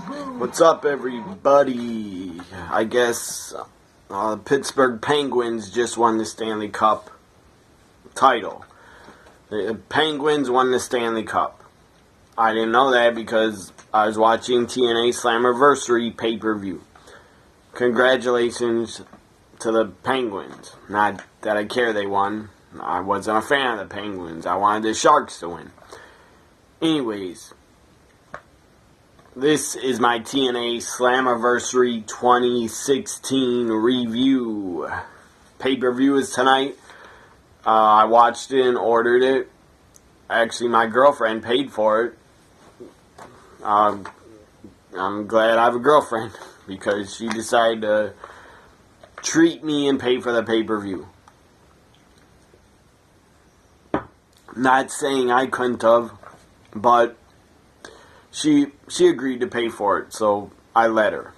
What's up, everybody? I guess the Pittsburgh Penguins just won the Stanley Cup title. The Penguins won the Stanley Cup. I didn't know that because I was watching TNA Slammiversary pay-per-view. Congratulations to the Penguins. Not that I care they won. I wasn't a fan of the Penguins. I wanted the Sharks to win. Anyways, this is my TNA Slammiversary 2016 review. Pay-per-view is tonight. I watched it and ordered it. Actually, my girlfriend paid for it. I'm glad I have a girlfriend because she decided to treat me and pay for the pay-per-view. Not saying I couldn't have, but she agreed to pay for it, so I let her.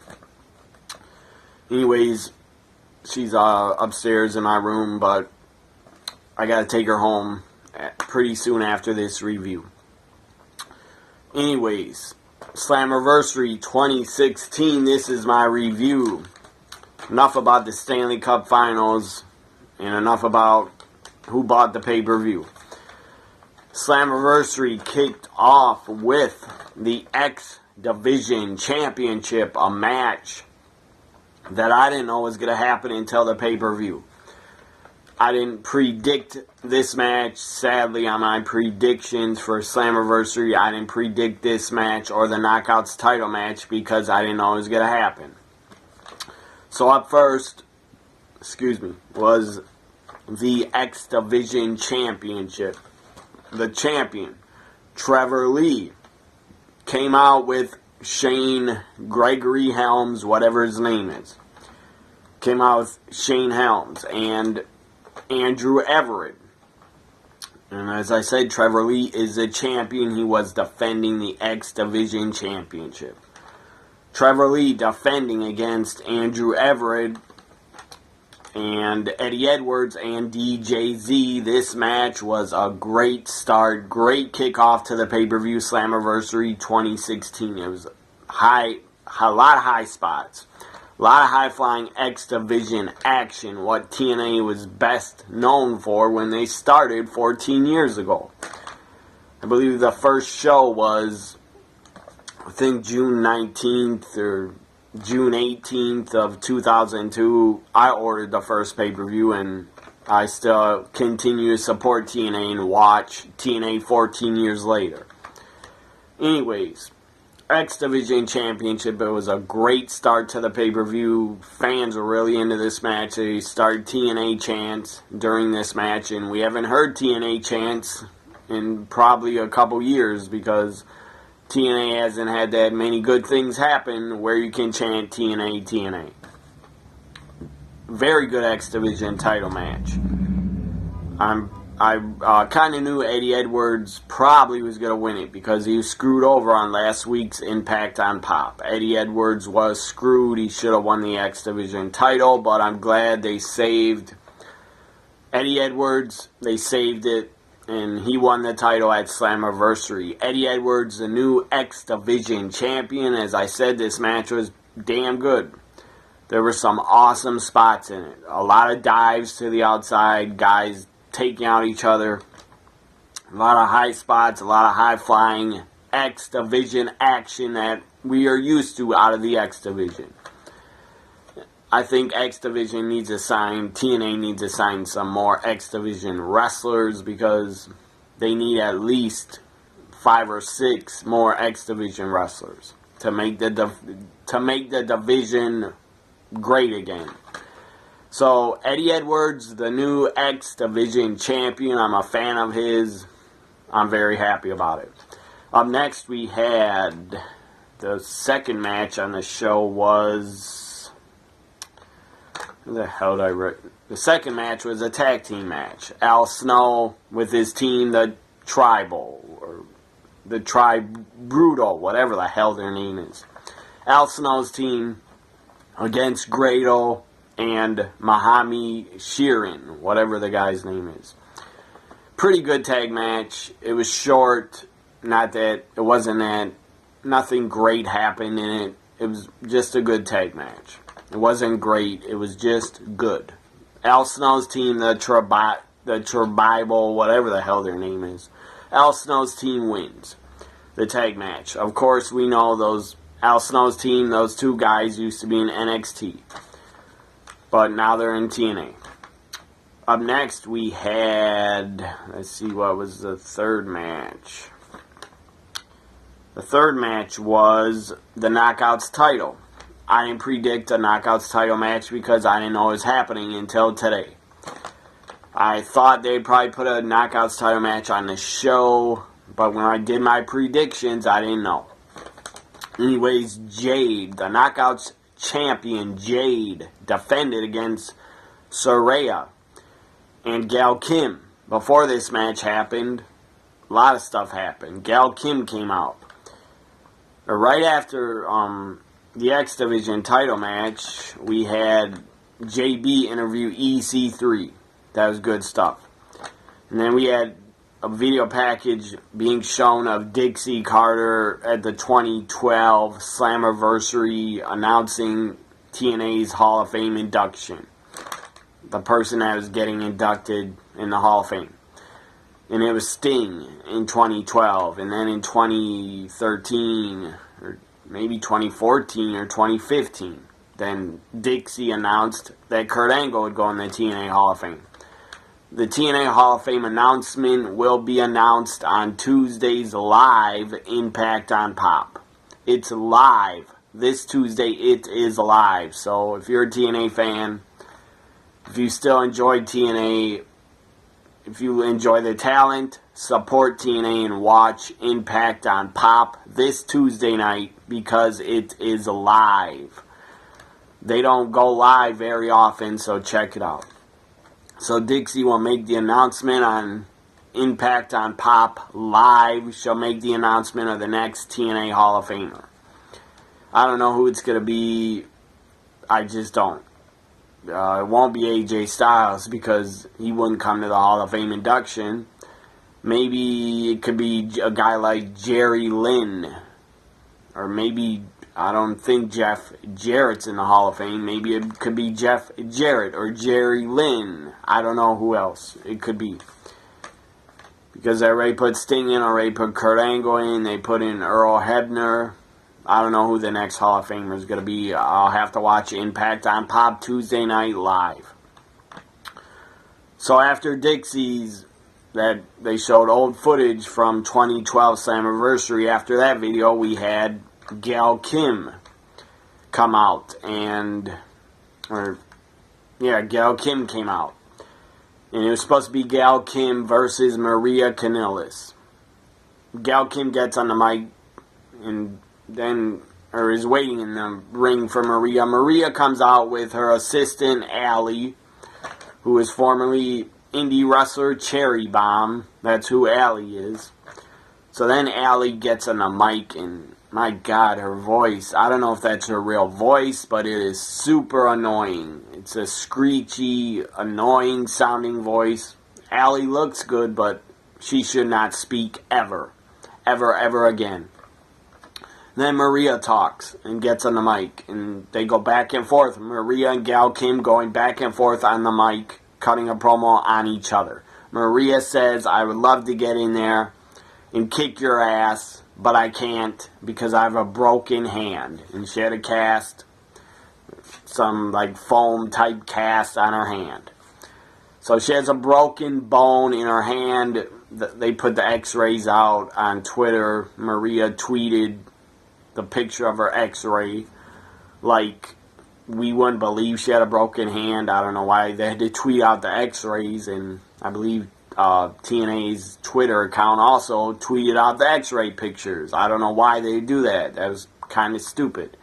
Anyways, she's upstairs in my room, but I gotta take her home pretty soon after this review. Anyways, Slammiversary 2016, this is my review. Enough about the Stanley Cup Finals, and enough about who bought the pay-per-view. Slammiversary kicked off with the X Division Championship, a match that I didn't know was going to happen until the pay-per-view. I didn't predict this match. Sadly, on my predictions for Slammiversary, I didn't predict this match or the Knockouts title match because I didn't know it was going to happen. So up first, was the X Division Championship. The champion, Trevor Lee, came out with Shane Gregory Helms, whatever his name is. Came out with Shane Helms and Andrew Everett. And as I said, Trevor Lee is the champion. He was defending the X Division Championship. Trevor Lee defending against Andrew Everett and Eddie Edwards and DJZ. This match was a great start, great kickoff to the pay-per-view Slammiversary 2016. It was a lot of high spots, a lot of high-flying X Division action, what TNA was best known for when they started 14 years ago. I believe the first show was, I think, June 19th or June 18th of 2002, I ordered the first pay-per-view, and I still continue to support TNA and watch TNA 14 years later. Anyways, X Division Championship, it was a great start to the pay-per-view. Fans were really into this match. They started TNA chants during this match, and we haven't heard TNA chants in probably a couple years because TNA hasn't had that many good things happen where you can chant TNA, TNA. Very good X Division title match. I kind of knew Eddie Edwards probably was going to win it because he was screwed over on last week's Impact on Pop. Eddie Edwards was screwed. He should have won the X Division title, but I'm glad they saved Eddie Edwards. They saved it. And he won the title at Slammiversary. Eddie Edwards, the new X Division champion. As I said, this match was damn good. There were some awesome spots in it. A lot of dives to the outside, guys taking out each other. A lot of high spots, a lot of high-flying X Division action that we are used to out of the X Division. I think X Division needs to sign, TNA needs to sign some more X Division wrestlers because they need at least 5 or 6 more X Division wrestlers to make the division great again. So Eddie Edwards, the new X Division champion, I'm a fan of his. I'm very happy about it. Up next we had the second match on the show was... the hell did I write? The second match was a tag team match. Al Snow with his team, the Tribal, or the Brutal, whatever the hell their name is. Al Snow's team against Grado and Mahami Shirin, whatever the guy's name is. Pretty good tag match. It was short. Not that it wasn't that nothing great happened in it. It was just a good tag match. It wasn't great. It was just good. Al Snow's team, the Tribal, whatever the hell their name is. Al Snow's team wins the tag match. Of course, we know those Al Snow's team, those two guys used to be in NXT. But now they're in TNA. Up next, we had, let's see, what was the third match? The third match was the Knockouts title. I didn't predict a Knockouts title match because I didn't know it was happening until today. I thought they'd probably put a Knockouts title match on the show, but when I did my predictions, I didn't know. Anyways, Jade, the Knockouts champion, Jade, defended against Saraya and Gail Kim. Before this match happened, a lot of stuff happened. Gail Kim came out. Right after the X Division title match, we had JB interview EC3. That was good stuff. And then we had a video package being shown of Dixie Carter at the 2012 Slammiversary announcing TNA's Hall of Fame induction. The person that was getting inducted in the Hall of Fame. And it was Sting in 2012. And then in 2013, or maybe 2014 or 2015, then Dixie announced that Kurt Angle would go in the TNA Hall of Fame. The TNA Hall of Fame announcement will be announced on Tuesday's live Impact on Pop. It's live. This Tuesday it is live. So if you're a TNA fan, if you still enjoy TNA, if you enjoy the talent, support TNA and watch Impact on Pop this Tuesday night because it is live. They don't go live very often, so check it out. So Dixie will make the announcement on Impact on Pop live. She'll make the announcement of the next TNA Hall of Famer. I don't know who it's going to be. I just don't. It won't be AJ Styles because he wouldn't come to the Hall of Fame induction. Maybe it could be a guy like Jerry Lynn. Or maybe, I don't think Jeff Jarrett's in the Hall of Fame. Maybe it could be Jeff Jarrett or Jerry Lynn. I don't know who else it could be. Because they already put Sting in, already put Kurt Angle in, they put in Earl Hebner. I don't know who the next Hall of Famer is going to be. I'll have to watch Impact on Pop Tuesday night live. So after Dixie's, that they showed old footage from 2012 Slammiversary. After that video, we had Gail Kim come out. Gail Kim came out. And it was supposed to be Gail Kim versus Maria Kanellis. Gail Kim gets on the mic and is waiting in the ring for Maria. Maria comes out with her assistant, Allie, who is formerly indie wrestler Cherry Bomb. That's who Allie is. So then Allie gets on the mic, and my God, her voice. I don't know if that's her real voice, but it is super annoying. It's a screechy, annoying sounding voice. Allie looks good, but she should not speak ever. Ever, ever again. Then Maria talks and gets on the mic, and they go back and forth. Maria and Gail Kim going back and forth on the mic, cutting a promo on each other. Maria says, I would love to get in there and kick your ass, but I can't because I have a broken hand. And she had a cast, some like foam type cast on her hand. So she has a broken bone in her hand. They put the x-rays out on Twitter. Maria tweeted the picture of her x-ray, like we wouldn't believe she had a broken hand. I don't know why they had to tweet out the x-rays, and I believe TNA's Twitter account also tweeted out the x-ray pictures. I don't know why they do that. That was kind of stupid.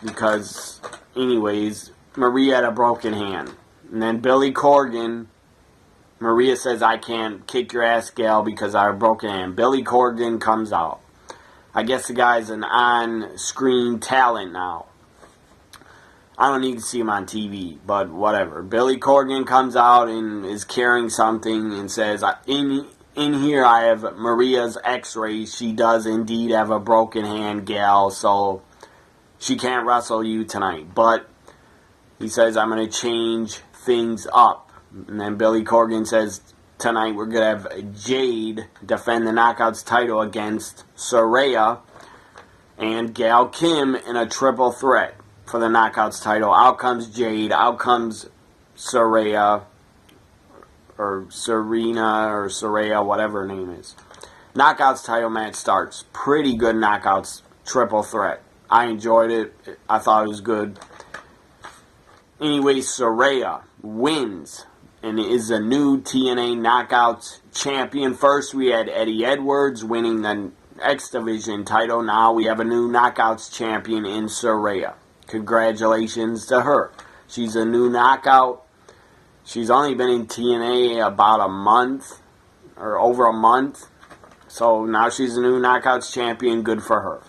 Because, anyways, Maria had a broken hand. And then Billy Corgan, Maria says, I can't kick your ass, Gail, because I have a broken hand. Billy Corgan comes out. I guess the guy's an on-screen talent now. I don't need to see him on TV, but whatever. Billy Corgan comes out and is carrying something and says, in in here I have Maria's x-rays. She does indeed have a broken hand, gal, so she can't wrestle you tonight. But he says, I'm going to change things up. And then Billy Corgan says, tonight we're going to have Jade defend the Knockouts title against Saraya and Gail Kim in a triple threat for the Knockouts title. Out comes Jade, out comes Saraya, or Serena, or Saraya, whatever her name is. Knockouts title match starts. Pretty good Knockouts triple threat. I enjoyed it. I thought it was good. Anyway, Saraya wins and is the new TNA Knockouts champion. First, we had Eddie Edwards winning the X Division title. Now we have a new Knockouts champion in Saraya. Congratulations to her. She's a new knockout. She's only been in TNA about a month, or over a month. So now she's a new Knockouts champion. Good for her.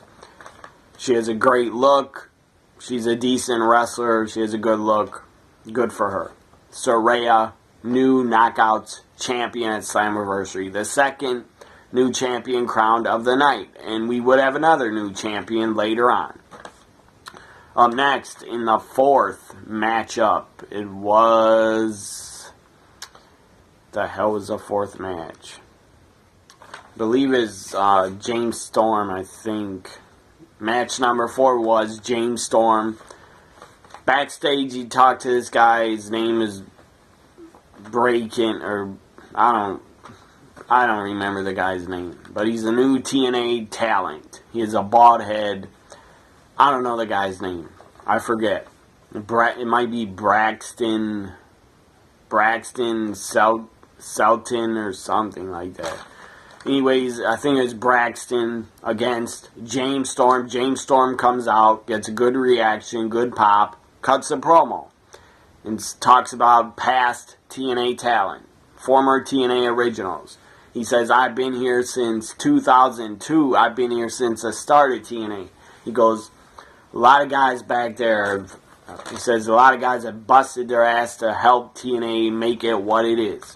She has a great look. She's a decent wrestler. She has a good look. Good for her. Saraya, new Knockouts champion at Slammiversary. The second new champion crowned of the night. And we would have another new champion later on. Up next, in the fourth matchup, it was... The hell was the fourth match? I believe it's James Storm, I think. Match number 4 was James Storm. Backstage, he talked to this guy. His name is Breakin', or I don't remember the guy's name. But he's a new TNA talent. He has a bald head. I don't know the guy's name. I forget. It might be Braxton Selton or something like that. Anyways, I think it's Braxton against James Storm. James Storm comes out, gets a good reaction, good pop, cuts a promo, and talks about past TNA talent, former TNA originals. He says, I've been here since 2002. I've been here since the start of TNA. He goes, a lot of guys back there, he says, a lot of guys have busted their ass to help TNA make it what it is.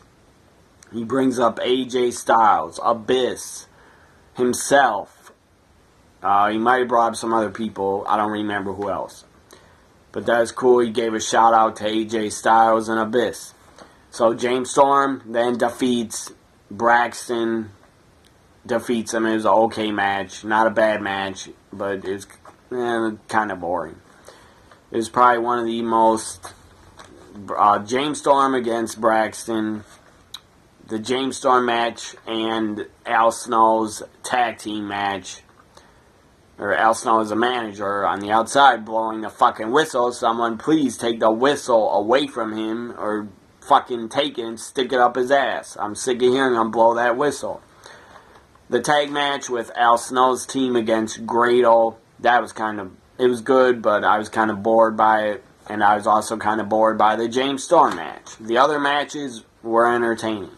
He brings up AJ Styles, Abyss, himself. He might have brought up some other people. I don't remember who else. But that's cool. He gave a shout out to AJ Styles and Abyss. So James Storm then defeats Braxton. Defeats him. It was an okay match. Not a bad match. But it was kind of boring. It was probably one of the most... James Storm against Braxton... The James Storm match and Al Snow's tag team match. Or Al Snow is a manager on the outside blowing the fucking whistle. Someone please take the whistle away from him or fucking take it and stick it up his ass. I'm sick of hearing him blow that whistle. The tag match with Al Snow's team against Grado. That was it was good, but I was kind of bored by it. And I was also kind of bored by the James Storm match. The other matches were entertaining.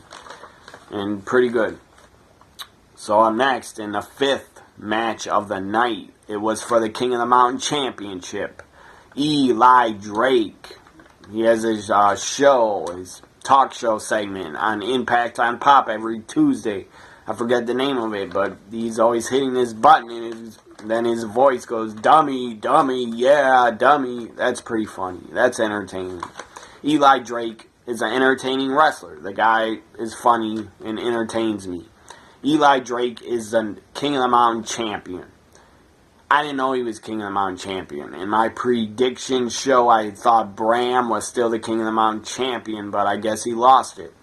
And pretty good. So up next, in the 5th match of the night, it was for the King of the Mountain Championship. Eli Drake. He has his his talk show segment on Impact on Pop every Tuesday. I forget the name of it, but he's always hitting this button, and then his voice goes, dummy, dummy, yeah, dummy. That's pretty funny. That's entertaining. Eli Drake is an entertaining wrestler. The guy is funny and entertains me. Eli Drake is the King of the Mountain champion. I didn't know he was King of the Mountain champion. In my prediction show, I thought Bram was still the King of the Mountain champion, but I guess he lost it.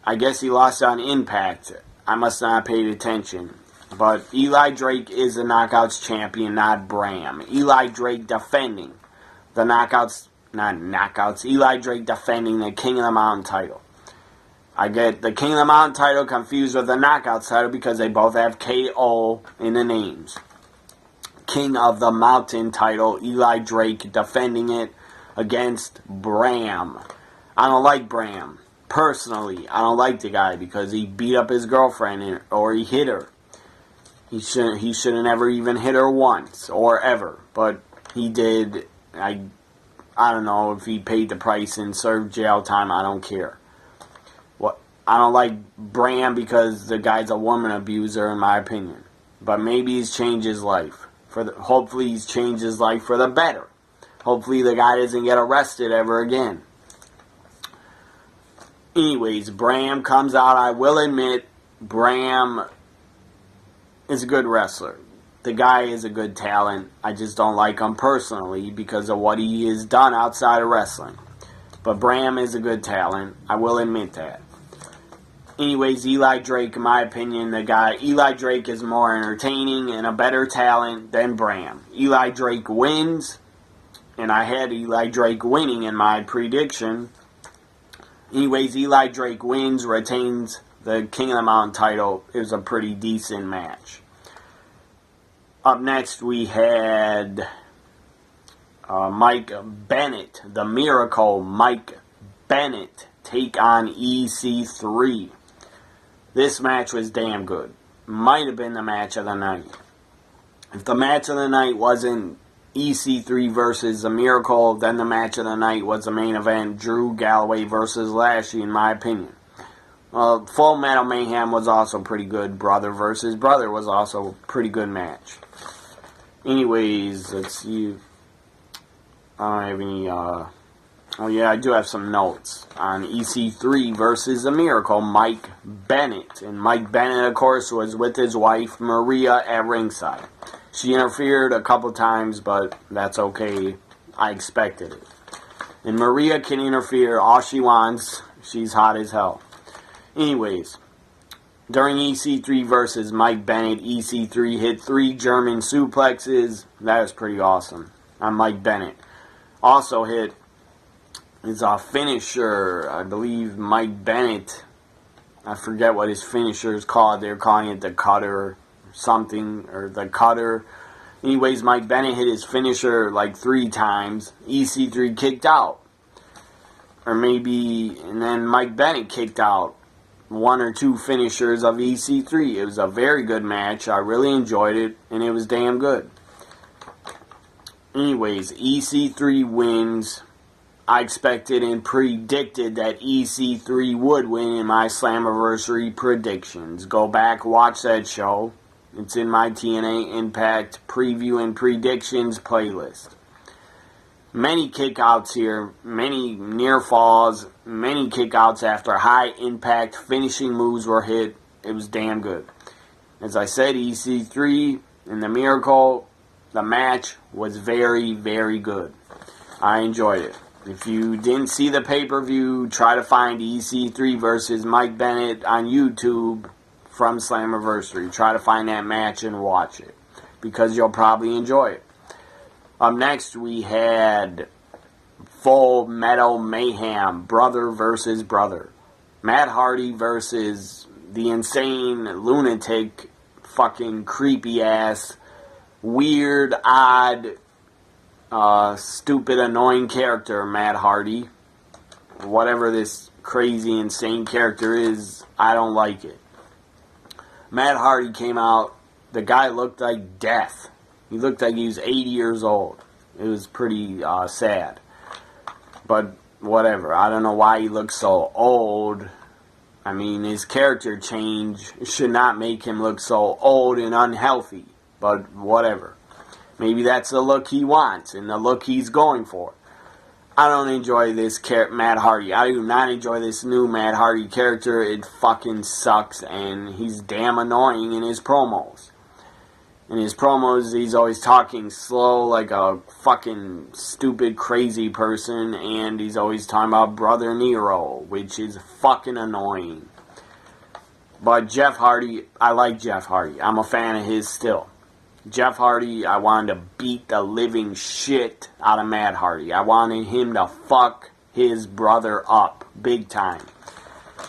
I guess he lost on Impact. I must not have paid attention. But Eli Drake is the Knockouts champion, not Bram. Eli Drake defending the Eli Drake defending the King of the Mountain title. I get the King of the Mountain title confused with the Knockouts title because they both have KO in the names. King of the Mountain title, Eli Drake defending it against Bram. I don't like Bram. Personally, I don't like the guy because he beat up his girlfriend or he hit her. He should have never even hit her once or ever. But he did. I don't know if he paid the price and served jail time. I don't care. I don't like Bram because the guy's a woman abuser, in my opinion. But maybe he's changed his life. Hopefully he's changed his life for the better. Hopefully the guy doesn't get arrested ever again. Anyways, Bram comes out. I will admit, Bram is a good wrestler. The guy is a good talent. I just don't like him personally because of what he has done outside of wrestling. But Bram is a good talent. I will admit that. Anyways, Eli Drake, in my opinion, Eli Drake is more entertaining and a better talent than Bram. Eli Drake wins, and I had Eli Drake winning in my prediction. Anyways, Eli Drake wins, retains the King of the Mountain title. It was a pretty decent match. Up next, we had Mike Bennett, the Miracle Mike Bennett, take on EC3. This match was damn good. Might have been the match of the night. If the match of the night wasn't EC3 versus the Miracle, then the match of the night was the main event, Drew Galloway versus Lashley, in my opinion. Full Metal Mayhem was also pretty good. Brother versus Brother was also a pretty good match. Anyways, let's see. I don't have any, oh yeah, I do have some notes on EC3 versus the Miracle, Mike Bennett. And Mike Bennett, of course, was with his wife, Maria, at ringside. She interfered a couple times, but that's okay. I expected it. And Maria can interfere all she wants. She's hot as hell. Anyways, during EC3 versus Mike Bennett, EC3 hit 3 German suplexes. That was pretty awesome on Mike Bennett. Also hit his finisher, I believe Mike Bennett, I forget what his finisher is called. They're calling it the cutter or something, or the cutter. Anyways, Mike Bennett hit his finisher like 3 times. EC3 kicked out. Or maybe, and then Mike Bennett kicked out 1 or 2 finishers of EC3. It was a very good match. I really enjoyed it, and it was damn good. Anyways, EC3 wins. I expected and predicted that EC3 would win in my Slammiversary predictions. Go back, watch that show. It's in my TNA Impact preview and predictions playlist. Many kickouts here, many near falls, many kickouts after high impact finishing moves were hit. It was damn good. As I said, EC3 and the Miracle, the match was very, very good. I enjoyed it. If you didn't see the pay-per-view, try to find EC3 versus Mike Bennett on YouTube from Slammiversary. Try to find that match and watch it, because you'll probably enjoy it. Up next, we had Full Metal Mayhem, Brother versus Brother. Matt Hardy versus the insane, lunatic, fucking creepy-ass, weird, odd, stupid, annoying character, Matt Hardy. Whatever this crazy, insane character is, I don't like it. Matt Hardy came out. The guy looked like death. He looked like he was 80 years old. It was pretty sad. But whatever. I don't know why he looks so old. I mean, his character change should not make him look so old and unhealthy. But whatever. Maybe that's the look he wants and the look he's going for. I don't enjoy this Matt Hardy. I do not enjoy this new Matt Hardy character. It fucking sucks, and he's damn annoying in his promos. In his promos, he's always talking slow like a fucking stupid, crazy person, and he's always talking about Brother Nero, which is fucking annoying. But Jeff Hardy, I like Jeff Hardy. I'm a fan of his still. Jeff Hardy, I wanted to beat the living shit out of Matt Hardy. I wanted him to fuck his brother up big time.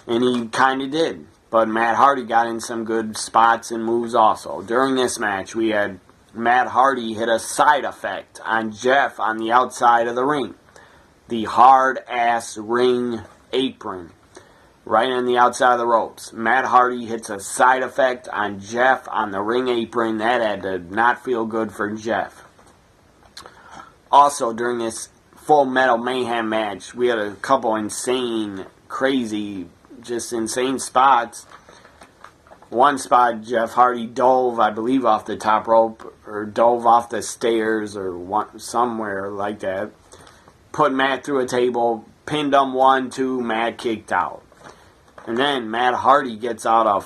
And he kind of did. But Matt Hardy got in some good spots and moves also. During this match, we had Matt Hardy hit a side effect on Jeff on the outside of the ring. The hard-ass ring apron. Right on the outside of the ropes. Matt Hardy hits a side effect on Jeff on the ring apron. That had to not feel good for Jeff. Also, during this Full Metal Mayhem match, we had a couple insane, crazy just insane spots. One spot, Jeff Hardy dove, I believe, off the top rope, or dove off the stairs, or somewhere like that. Put Matt through a table, pinned him 1-2, Matt kicked out. And then Matt Hardy gets out a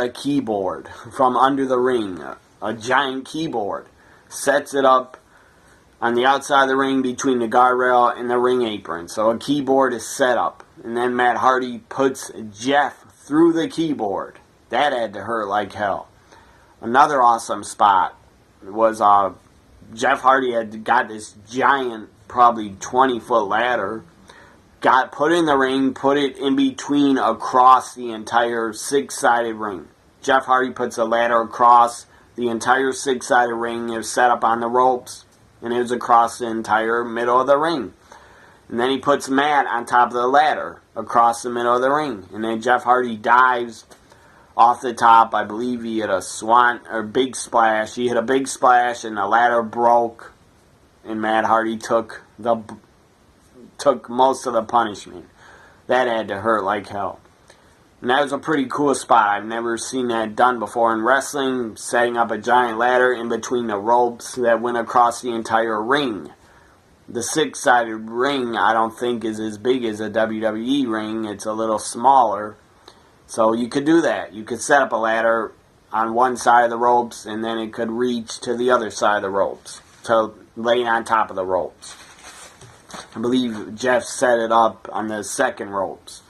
keyboard from under the ring, a giant keyboard, sets it up on the outside of the ring between the guardrail and the ring apron. So a keyboard is set up. And then Matt Hardy puts Jeff through the keyboard. That had to hurt like hell. Another awesome spot was Jeff Hardy had got this giant, probably 20-foot ladder, got put in the ring, put it in between across the entire six-sided ring. Jeff Hardy puts a ladder across the entire six-sided ring. It was set up on the ropes, and it was across the entire middle of the ring. And then he puts Matt on top of the ladder across the middle of the ring. And then Jeff Hardy dives off the top. I believe he hit a big splash. He hit a big splash, and the ladder broke. And Matt Hardy took most of the punishment. That had to hurt like hell. And that was a pretty cool spot. I've never seen that done before in wrestling, setting up a giant ladder in between the ropes that went across the entire ring. The six-sided ring, I don't think, is as big as a WWE ring. It's a little smaller. So you could do that. You could set up a ladder on one side of the ropes, and then it could reach to the other side of the ropes, to lay on top of the ropes. I believe Jeff set it up on the second ropes.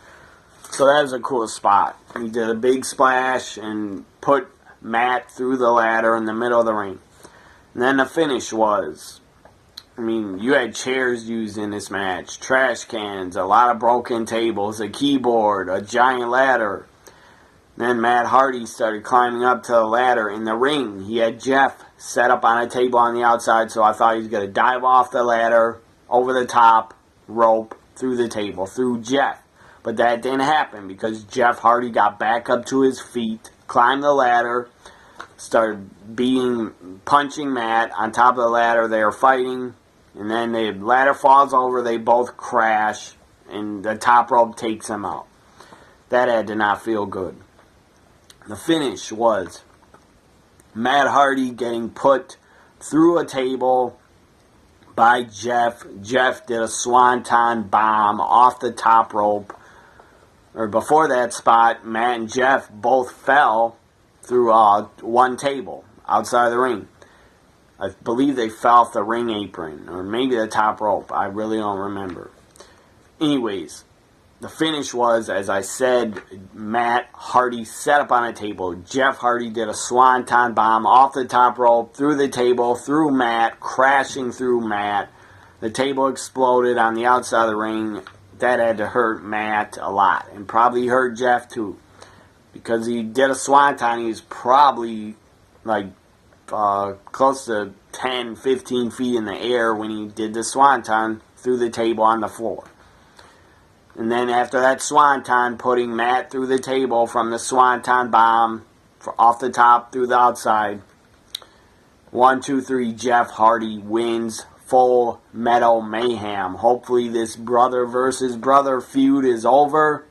So that was a cool spot. He did a big splash and put Matt through the ladder in the middle of the ring. And then the finish was, you had chairs used in this match, trash cans, a lot of broken tables, a keyboard, a giant ladder. Then Matt Hardy started climbing up to the ladder in the ring. He had Jeff set up on a table on the outside, so I thought he was going to dive off the ladder, over the top rope, through the table, through Jeff. But that didn't happen because Jeff Hardy got back up to his feet, climbed the ladder, started punching Matt on top of the ladder. They were fighting, and then the ladder falls over. They both crash, and the top rope takes them out. That had to not feel good. The finish was Matt Hardy getting put through a table by Jeff. Jeff did a swanton bomb off the top rope. Or before that spot, Matt and Jeff both fell through one table outside of the ring. I believe they fell off the ring apron, or maybe the top rope. I really don't remember. Anyways, the finish was, as I said, Matt Hardy set up on a table. Jeff Hardy did a swanton bomb off the top rope, through the table, through Matt, crashing through Matt. The table exploded on the outside of the ring. That had to hurt Matt a lot, and probably hurt Jeff too, because he did a swanton. He was probably like close to 10, 15 feet in the air when he did the swanton through the table on the floor. And then after that swanton, putting Matt through the table from the swanton bomb off the top through the outside. 1, 2, 3, Jeff Hardy wins. Full Metal Mayhem. Hopefully this brother versus brother feud is over,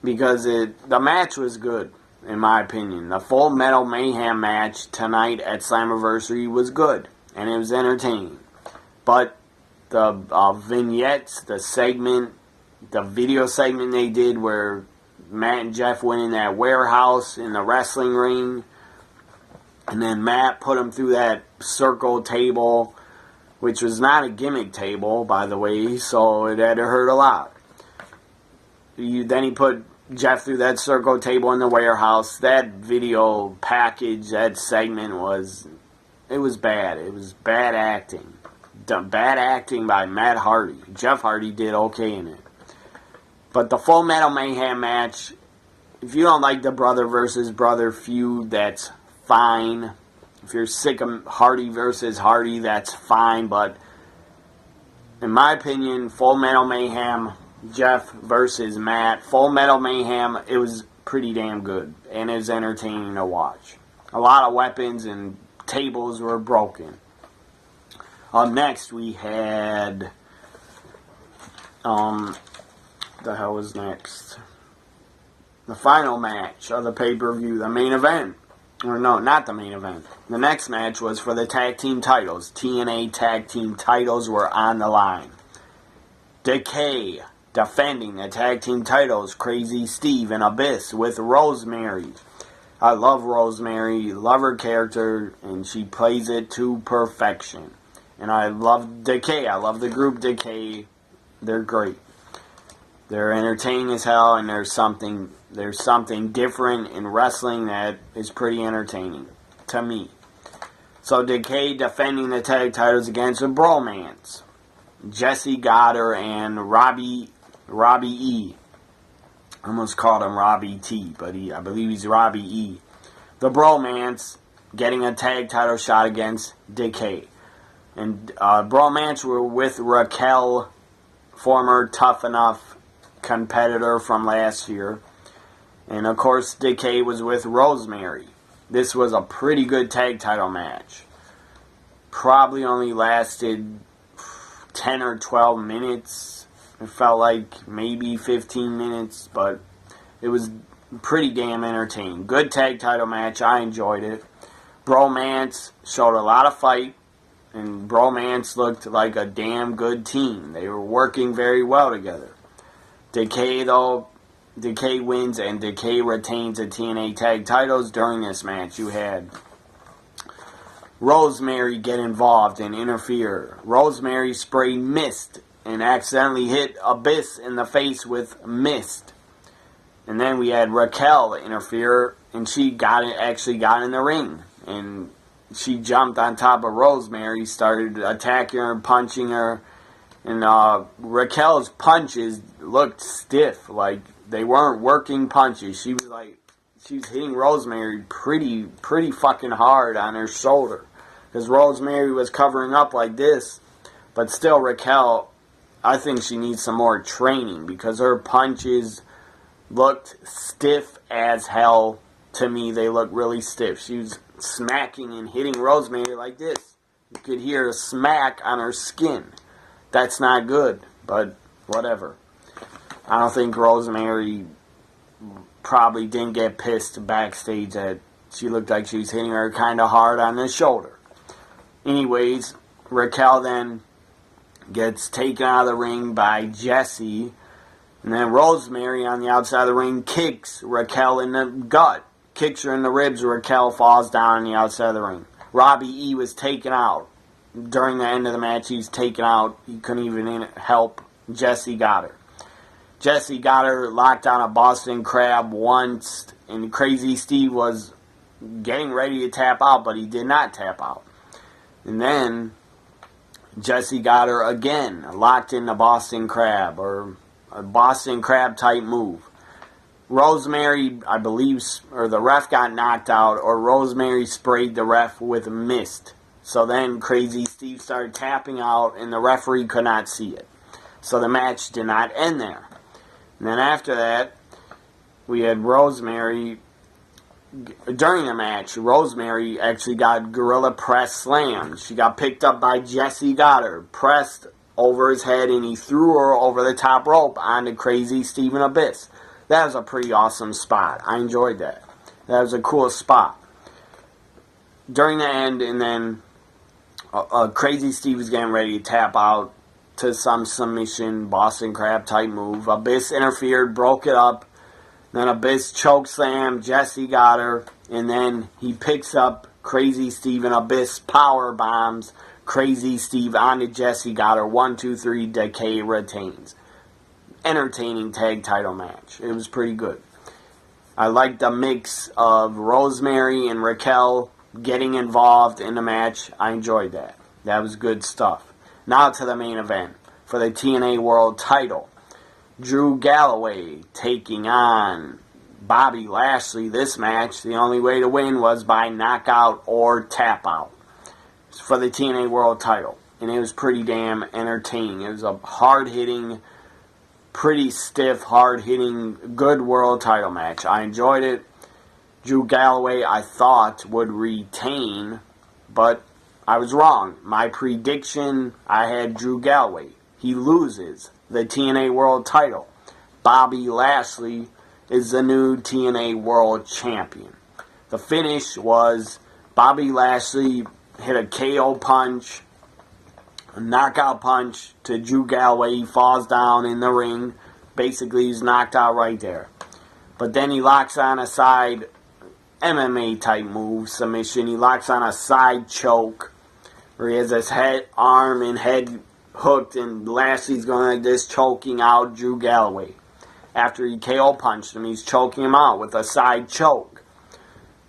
because the match was good, in my opinion. The Full Metal Mayhem match tonight at Slammiversary was good, and it was entertaining. But the vignettes, the video segment they did where Matt and Jeff went in that warehouse in the wrestling ring, and then Matt put him through that circle table, which was not a gimmick table, by the way, so it had to hurt a lot. Then he put Jeff through that circle table in the warehouse. That video package, that segment was bad. It was bad acting. Bad acting by Matt Hardy. Jeff Hardy did okay in it. But the Full Metal Mayhem match, if you don't like the brother versus brother feud, that's fine. If you're sick of Hardy versus Hardy, that's fine. But in my opinion, Full Metal Mayhem, Jeff versus Matt, Full Metal Mayhem, it was pretty damn good. And it was entertaining to watch. A lot of weapons and tables were broken. Up next, we had The hell was next? The final match of the pay-per-view, the main event. Or no, not the main event. The next match was for the tag team titles. TNA tag team titles were on the line. Decay defending the tag team titles. Crazy Steve and Abyss with Rosemary. I love Rosemary, love her character, and she plays it to perfection. And I love Decay. I love the group Decay. They're great. They're entertaining as hell, and there's something different in wrestling that is pretty entertaining to me. So Decay defending the tag titles against a bromance. Jesse Goddard and Robbie E. I almost called him Robbie T, but I believe he's Robbie E. The bromance getting a tag title shot against Decay. And bromance were with Raquel, former Tough Enough competitor from last year. And of course, Decay was with Rosemary. This was a pretty good tag title match. Probably only lasted 10 or 12 minutes. It felt like maybe 15 minutes, but it was pretty damn entertaining. Good tag title match. I enjoyed it. Bromance showed a lot of fight, and Bromance looked like a damn good team. They were working very well together. Decay, though, Decay wins, and Decay retains the TNA tag titles. During this match, you had Rosemary get involved and interfere. Rosemary sprayed mist and accidentally hit Abyss in the face with mist. And then we had Raquel interfere, and she actually got in the ring. And she jumped on top of Rosemary, started attacking her, punching her. And Raquel's punches looked stiff, like they weren't working punches. She was hitting Rosemary pretty fucking hard on her shoulder. Because Rosemary was covering up like this. But still, Raquel, I think she needs some more training, because her punches looked stiff as hell to me. They looked really stiff. She was smacking and hitting Rosemary like this. You could hear a smack on her skin. That's not good, but whatever. I don't think Rosemary probably didn't get pissed backstage that she looked like she was hitting her kind of hard on the shoulder. Anyways, Raquel then gets taken out of the ring by Jesse, and then Rosemary on the outside of the ring kicks Raquel in the gut, kicks her in the ribs. Raquel falls down on the outside of the ring. Robbie E was taken out. During the end of the match, he's taken out. He couldn't even help Jesse Goddard. Jesse Goddard locked on a Boston Crab once, and Crazy Steve was getting ready to tap out, but he did not tap out. And then Jesse Goddard again locked in the Boston Crab, or a Boston Crab type move. Rosemary, I believe, or the ref got knocked out, or Rosemary sprayed the ref with mist. So then Crazy Steve started tapping out, and the referee could not see it. So the match did not end there. And then after that, we had Rosemary. During the match, Rosemary actually got gorilla press slammed. She got picked up by Jesse Goddard, pressed over his head, and he threw her over the top rope onto Crazy Steve and Abyss. That was a pretty awesome spot. I enjoyed that. That was a cool spot. During the end, and then Crazy Steve was getting ready to tap out to some submission, Boston Crab type move. Abyss interfered, broke it up. Then Abyss chokeslammed Jesse Goddard, and then he picks up Crazy Steve, and Abyss power bombs Crazy Steve onto Jesse Goddard. 1, 2, 3, Decay retains. Entertaining tag title match. It was pretty good. I liked the mix of Rosemary and Raquel getting involved in the match. I enjoyed that. That was good stuff. Now to the main event for the TNA World title. Drew Galloway taking on Bobby Lashley. This match, the only way to win was by knockout or tap out for the TNA World title. And it was pretty damn entertaining. It was a hard-hitting, pretty stiff, hard-hitting, good world title match. I enjoyed it. Drew Galloway, I thought, would retain, but I was wrong. My prediction, I had Drew Galloway. He loses the TNA World title. Bobby Lashley is the new TNA World Champion. The finish was Bobby Lashley hit a KO punch, a knockout punch to Drew Galloway. He falls down in the ring. Basically, he's knocked out right there. But then he locks on a side MMA type move, submission. He locks on a side choke where he has his arm and head hooked, and Lashley's going like this, choking out Drew Galloway. After he KO punched him, he's choking him out with a side choke.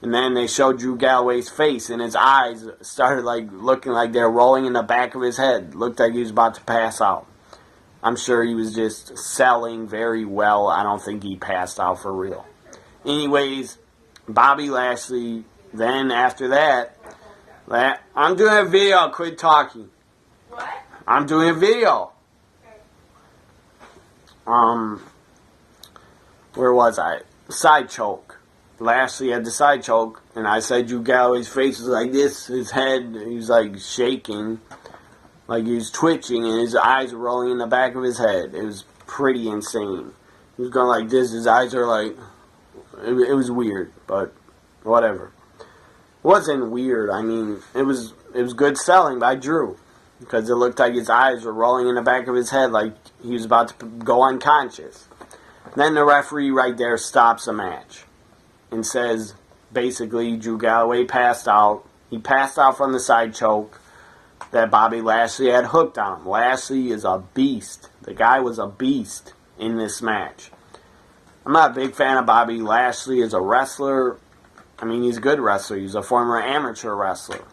And then they showed Drew Galloway's face, and his eyes started looking like they're rolling in the back of his head. Looked like he was about to pass out. I'm sure he was just selling very well. I don't think he passed out for real. Anyways, Bobby Lashley, then after that, I'm doing a video, quit talking. What? I'm doing a video. Where was I? Side choke. Lashley had the side choke, and I said Drew Galloway's face was like this, his head, he was like shaking, like he was twitching, and his eyes were rolling in the back of his head. It was pretty insane. He was going like this, his eyes are like, it was weird, but whatever. It wasn't weird, I mean, it was good selling by Drew, because it looked like his eyes were rolling in the back of his head like he was about to go unconscious. Then the referee right there stops the match and says, basically, Drew Galloway passed out. He passed out from the side choke that Bobby Lashley had hooked on him. Lashley is a beast. The guy was a beast in this match. I'm not a big fan of Bobby Lashley as a wrestler. I mean, he's a good wrestler. He's a former amateur wrestler.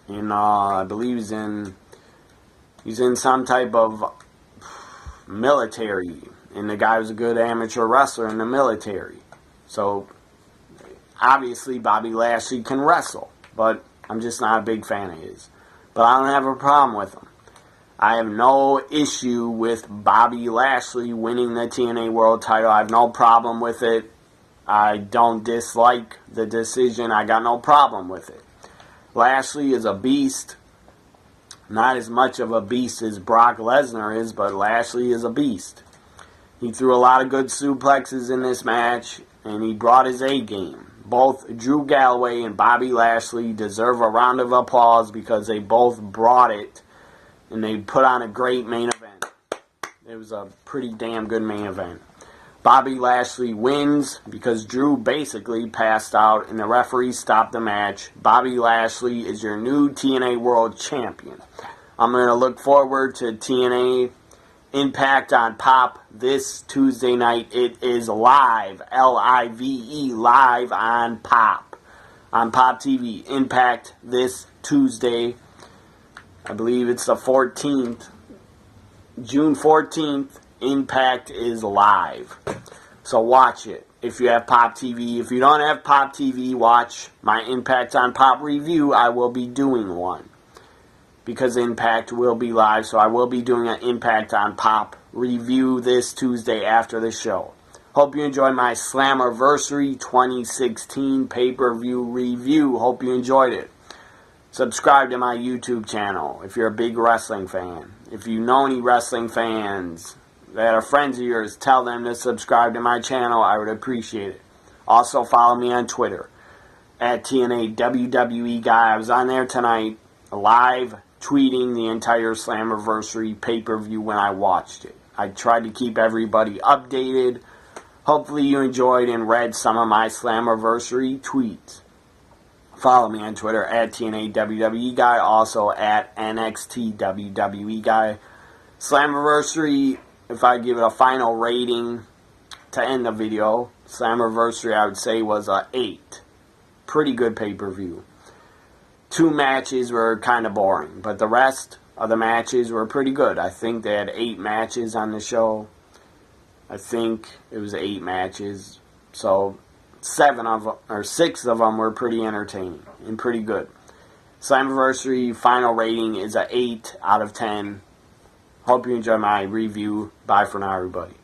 And I believe he's in some type of military. And the guy was a good amateur wrestler in the military. So, obviously, Bobby Lashley can wrestle. But I'm just not a big fan of his. But I don't have a problem with him. I have no issue with Bobby Lashley winning the TNA World title. I have no problem with it. I don't dislike the decision. I got no problem with it. Lashley is a beast. Not as much of a beast as Brock Lesnar is, but Lashley is a beast. He threw a lot of good suplexes in this match, and he brought his A game. Both Drew Galloway and Bobby Lashley deserve a round of applause because they both brought it, and they put on a great main event. It was a pretty damn good main event. Bobby Lashley wins because Drew basically passed out, and the referee stopped the match. Bobby Lashley is your new TNA World Champion. I'm going to look forward to TNA Impact on Pop this Tuesday night. It is live, L-I-V-E, live on Pop TV. Impact this Tuesday. I believe it's the 14th. June 14th, Impact is live. So watch it if you have Pop TV. If you don't have Pop TV, watch my Impact on Pop review. I will be doing one, because Impact will be live, so I will be doing an Impact on Pop review this Tuesday after the show. Hope you enjoyed my Slammiversary 2016 pay-per-view review. Hope you enjoyed it. Subscribe to my YouTube channel if you're a big wrestling fan. If you know any wrestling fans that are friends of yours, tell them to subscribe to my channel. I would appreciate it. Also, follow me on Twitter at TNA WWE Guy. I was on there tonight, live tweeting the entire Slammiversary pay-per-view when I watched it. I tried to keep everybody updated. Hopefully you enjoyed and read some of my Slammiversary tweets. Follow me on Twitter at TNA WWE Guy, also at NXT WWE Guy. Slammiversary, if I give it a final rating to end the video, Slammiversary I would say was a 8. Pretty good pay-per-view. 2 matches were kind of boring, but the rest of the matches were pretty good. I think they had 8 matches on the show. I think it was 8 matches. So 6 of them were pretty entertaining and pretty good. Slammiversary final rating is a 8 out of 10. Hope you enjoy my review. Bye for now, everybody.